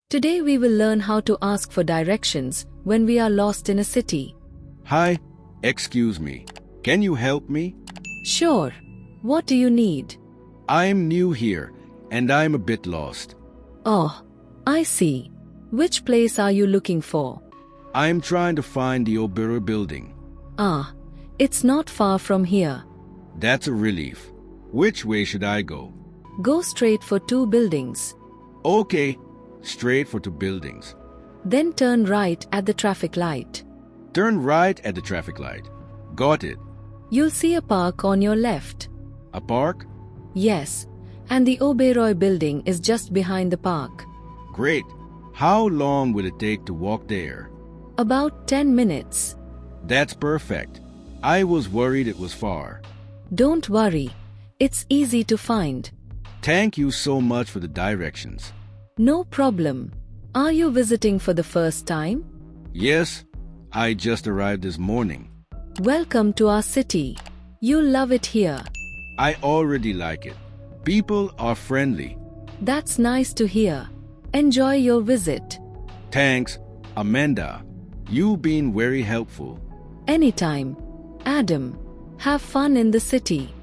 Today we will learn how to ask for directions when we are lost in a city. Hi, excuse me. Can you help me? Sure. What do you need? I'm new here and I'm a bit lost. Oh, I see. Which place are you looking for? I'm trying to find the Opera building. Ah, it's not far from here. That's a relief. Which way should I go? Go straight for 2 buildings. Okay, straight for 2 buildings. Then turn right at the traffic light. Turn right at the traffic light. Got it. You'll see a park on your left. A park? Yes, and the Oberoi building is just behind the park. Great. How long will it take to walk there? About 10 minutes. That's perfect. I was worried it was far. Don't worry. It's easy to find. Thank you so much for the directions. No problem. Are you visiting for the first time? Yes, I just arrived this morning. Welcome to our city. You'll love it here. I already like it. People are friendly. That's nice to hear. Enjoy your visit. Thanks, Amanda. You've been very helpful. Anytime. Adam, have fun in the city.